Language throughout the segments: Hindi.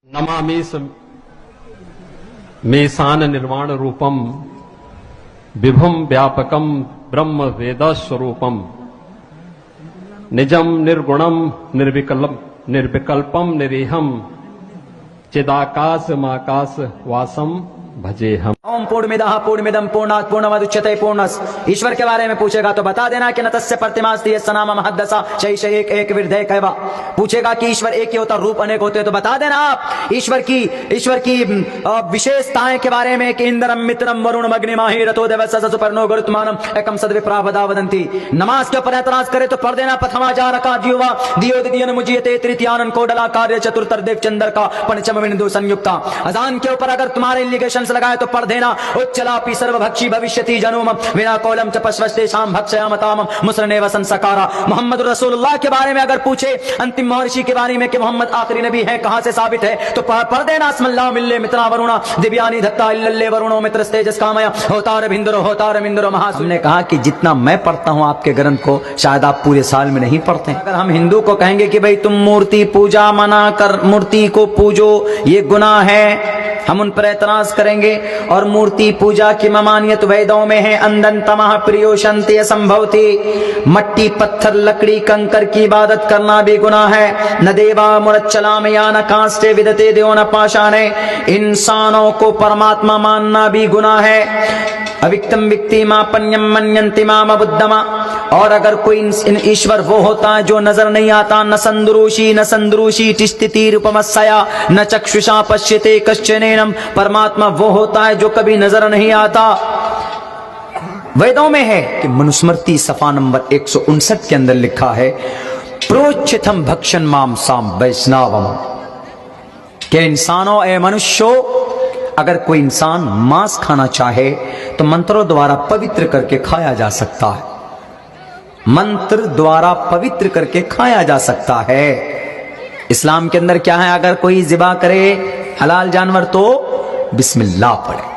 नमामि मेषान निर्वाण रूपम विभुम व्यापकम ब्रह्म वेद स्वरूपम निजम निर्गुणम निर्विकल्पम निरीहम चिदाकाश माकाश वासम भजे हम। ओम पूर्णमिदः पूर्णमिदं पूर्णात् पूर्णमुदच्यते पूर्णस्। ईश्वर के बारे में पूछेगा तो बता देना कि न तस्य प्रतिमास्ति यस्य नाम महद्दशा शैष एक एक विरधे कैवा। पूछेगा कि ईश्वर एक ही होता रूप अनेक होते तो बता देना आप ईश्वर की विशेषताएं के बारे में कि इंद्रम मित्रम वरुण अग्निमाहि रतो देवस्य सुपर्णो गुरुत्मानम एकम सद्विप्रा बदा वदंती। नमाज के ऊपर एतराज करे तो पढ़ देना प्रथमाचारका जीवा दियो दियन मुजियते तृतीयानन कोडला कार्य चतुर्थर्देव चंद्र का पंचम बिंदु संयुक्ता। अजान के ऊपर अगर तुम्हारे लिगेशन लगाए तो पढ़ देना उच्चलापि सर्वभक्षी भविष्यति जनोम विना कौलम च पश्वस्ते शाम भक्षयामताम मुसरनेव संसकारा। मोहम्मद रसूलुल्लाह के बारे में अगर पूछे अंतिम महर्षि के बारे में कि मोहम्मद आखिरी नबी है कहां से साबित है तो पढ़ देना अस्मल्लाहु मिल्ले मित्रा वरुणा दिव्यानि धत्ता इल्लल्ले वरुणो मित्रस्तेजस कामया होतार मिंदरो महा। हमने कहा कि जितना मैं पढ़ता हूं आपके ग्रंथ को शायद आप पूरे साल में नहीं पढ़ते। अगर हम हिंदू को कहेंगे कि भाई तुम मूर्ति पूजा मना कर मूर्ति को पूजो ये गुनाह है हम उन पर एतराज करेंगे। और मूर्ति पूजा की ममानियत वेदों में है अंदन तमह प्रियो शांति असंभवती। मट्टी पत्थर लकड़ी कंकर की इबादत करना भी गुनाह है। न देवा मुरच्चलाम या न कांस्टे विदते देव न पाषाणे। इंसानों को परमात्मा मानना भी गुनाह है। अविक्तम विक्ति मा पन्यम मन्यन्ति माम बुद्धमा। और अगर कोई ईश्वर वो होता है जो नजर नहीं आता न संदरूषी तिष्ठिति रूपमस्या न चक्षुषा पश्यते कश्चनेनम। परमात्मा वो होता है जो कभी नजर नहीं आता। वेदों में है कि मनुस्मृति सफा नंबर 159 के अंदर लिखा है प्रोच्चितम भक्षण माम साम वैष्णवम के इंसानों ए मनुष्यों अगर कोई इंसान मांस खाना चाहे तो मंत्रों द्वारा पवित्र करके खाया जा सकता है। मंत्र द्वारा पवित्र करके खाया जा सकता है। इस्लाम के अंदर क्या है अगर कोई ज़िबा करे हलाल जानवर तो बिस्मिल्लाह पढ़े।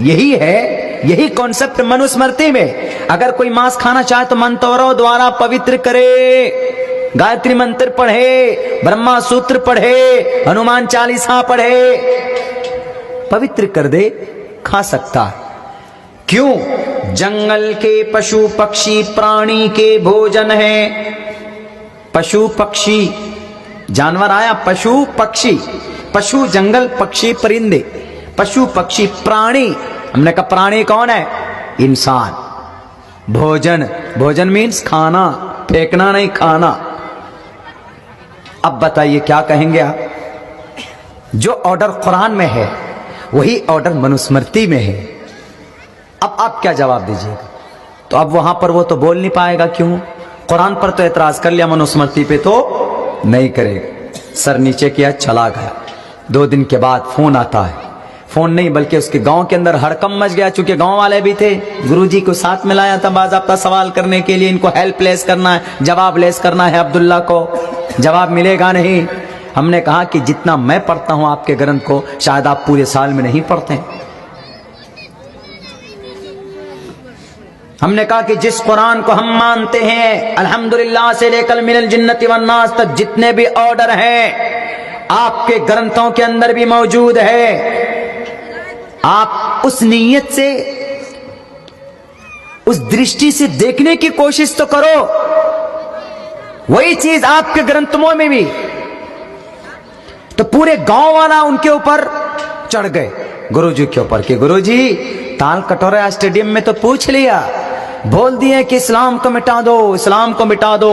यही कॉन्सेप्ट मनुस्मृति में। अगर कोई मांस खाना चाहे तो मंत्रों द्वारा पवित्र करे। गायत्री मंत्र पढ़े ब्रह्मा सूत्र पढ़े हनुमान चालीसा पढ़े पवित्र कर दे खा सकता है। क्यों? जंगल के पशु पक्षी प्राणी के भोजन है। पशु पक्षी जानवर आया पशु पक्षी पशु जंगल पक्षी परिंदे पशु पक्षी प्राणी। हमने कहा प्राणी कौन है? इंसान। भोजन मीन्स खाना फेंकना नहीं खाना। अब बताइए क्या कहेंगे आप? जो ऑर्डर कुरान में है वही ऑर्डर मनुस्मृति में है। अब आप क्या जवाब दीजिएगा? तो अब वहां पर वो तो बोल नहीं पाएगा। क्यों? कुरान पर तो एतराज कर लिया मनुस्मृति पे तो नहीं करेगा। सर नीचे किया चला गया। 2 दिन के बाद फोन आता है। फोन नहीं बल्कि उसके गांव के अंदर हड़कम मच गया। चूंकि गांव वाले भी थे गुरुजी को साथ में लाया था बाज़ाब्ता सवाल करने के लिए। इनको हेल्प लेस करना है जवाब लेस करना है। अब्दुल्ला को जवाब मिलेगा नहीं। हमने कहा कि जितना मैं पढ़ता हूं आपके ग्रंथ को शायद आप पूरे साल में नहीं पढ़ते। हमने कहा कि जिस कुरान को हम मानते हैं अल्हम्दुलिल्लाह से लेकर मिनल जिन्नति वन्नास तक जितने भी ऑर्डर हैं आपके ग्रंथों के अंदर भी मौजूद है। आप उस नीयत से उस दृष्टि से देखने की कोशिश तो करो। वही चीज आपके ग्रंथों में भी। तो पूरे गांव वाला उनके ऊपर चढ़ गए गुरुजी के ऊपर कि गुरुजी ताल कटोरा स्टेडियम में तो पूछ लिया बोल दिए कि इस्लाम को मिटा दो इस्लाम को मिटा दो।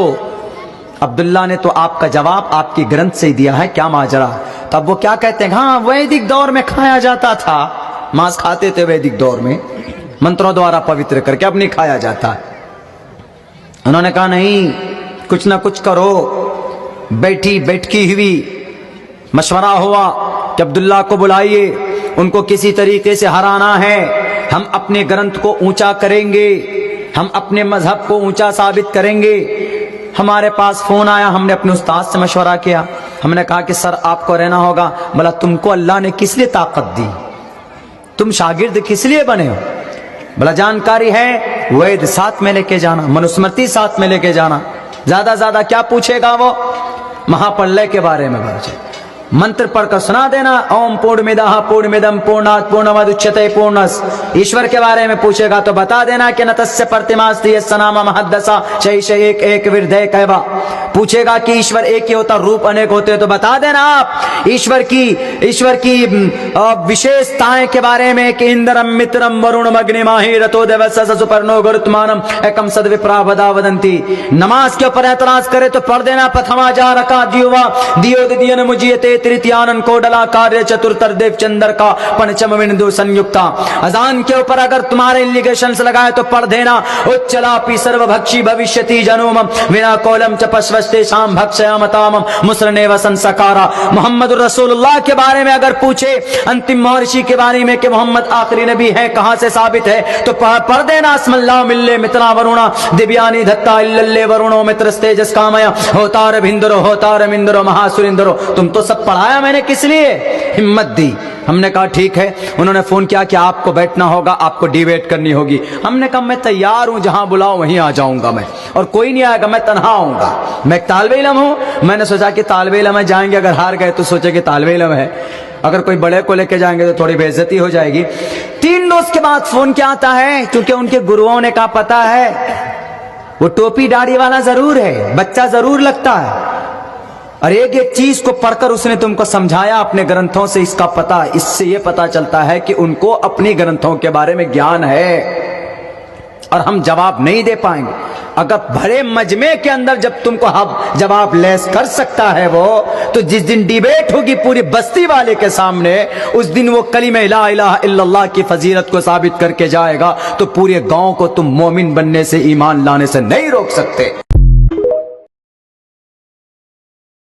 अब्दुल्ला ने तो आपका जवाब आपकी ग्रंथ से ही दिया है क्या माजरा। तब वो क्या कहते हैं हाँ वैदिक दौर में खाया जाता था मांस खाते थे वैदिक दौर में मंत्रों द्वारा पवित्र करके अब नहीं खाया जाता। उन्होंने कहा नहीं कुछ ना कुछ करो। बैठकी हुई मशवरा हुआ कि अब्दुल्ला को बुलाइए उनको किसी तरीके से हराना है। हम अपने ग्रंथ को ऊंचा करेंगे हम अपने मजहब को ऊंचा साबित करेंगे। हमारे पास फोन आया हमने अपने उस्ताद से मशवरा किया। हमने कहा कि सर आपको रहना होगा। बोला तुमको अल्लाह ने किस लिए ताकत दी? तुम शागिर्द किस लिए बने हो? बोला जानकारी है वेद साथ में लेके जाना मनुस्मृति साथ में लेके जाना। ज्यादा क्या पूछेगा वो? महाप्रलय के बारे में पूछे। मंत्र पढ़कर सुना देना, ओम पूर्णमिदः पूर्णमिदं पूर्णात् पूर्णमुदच्यते पूर्णस्। ईश्वर के बारे में पूछेगा तो बता देना कि न तस्य प्रतिमास्ति यस्य नाम महद्दशा शैष एक एक विरधे कैवा। पूछेगा कि ईश्वर एक ही होता, रूप अनेक होते, तो बता देना आप ईश्वर की विशेषताएं के बारे में कि इंद्रम मित्रम वरुणम अग्निमाहि रतो देवस्य सुपर्णो गुरुत्मानम एकम सद्विप्रा वदा वदंती। नमाज के ऊपर एतराज करे तो पढ़ देना प्रथमा जारका दियोवा दियोदियन मुजियते तृतीयानन कोडला कार्य चतुर्थर देव चंद्र का पंचम बिंदु संयुक्ता। अजान के ऊपर अगर तुम्हारे इलिगेशंस लगाए तो पढ़ देना उच्चलापि सर्वभक्षी भविष्यति जनोम विना कोलम च पश्वस्ते शाम भक्षयामताम मुसरने वसन सकारा। मोहम्मद रसूलुल्लाह के बारे में अगर पूछे, अंतिम महर्षि के बारे में कि मोहम्मद आखिरी नबी है, कहां से साबित है, तो पढ़ देना अस्मल्लाह मिल्ले मित्रा वरुणा दिव्यानी धत्ता इल्लल्ले वरुणो मित्रस्तेजस कामया होतार भिंदरो होतार मिंदरो महासुरिंदरो। तुम तो सब पढ़ाया मैंने, किस लिए हिम्मत दी। हमने कहा ठीक है। उन्होंने फोन किया कि आपको बैठना होगा, आपको डिबेट करनी होगी। हमने कहा मैं तैयार हूं, जहां बुलाओ वहीं आ जाऊंगा मैं, और कोई नहीं आएगा, मैं तन्हा आऊंगा। मैं एक तालिबे इल्म हूं। मैंने सोचा कि तालिबे इल्म में जाएंगे, अगर हार गए तो सोचे कि तालिबे इल्म है, अगर कोई बड़े को लेके जाएंगे तो थोड़ी बेइज्जती हो जाएगी। 3 रोज के बाद फोन क्या आता है, क्योंकि उनके गुरुओं ने कहा पता है वो टोपी दाढ़ी वाला जरूर है, बच्चा जरूर लगता है, और एक एक चीज को पढ़कर उसने तुमको समझाया अपने ग्रंथों से, इसका पता, इससे यह पता चलता है कि उनको अपनी ग्रंथों के बारे में ज्ञान है। और हम जवाब नहीं दे पाएंगे। अगर भरे मजमे के अंदर जब तुमको हम जवाब लेस कर सकता है वो, तो जिस दिन डिबेट होगी पूरी बस्ती वाले के सामने, उस दिन वो कलिमे ला इलाहा इल्लल्लाह की फजीलत को साबित करके जाएगा, तो पूरे गांव को तुम मोमिन बनने से, ईमान लाने से नहीं रोक सकते।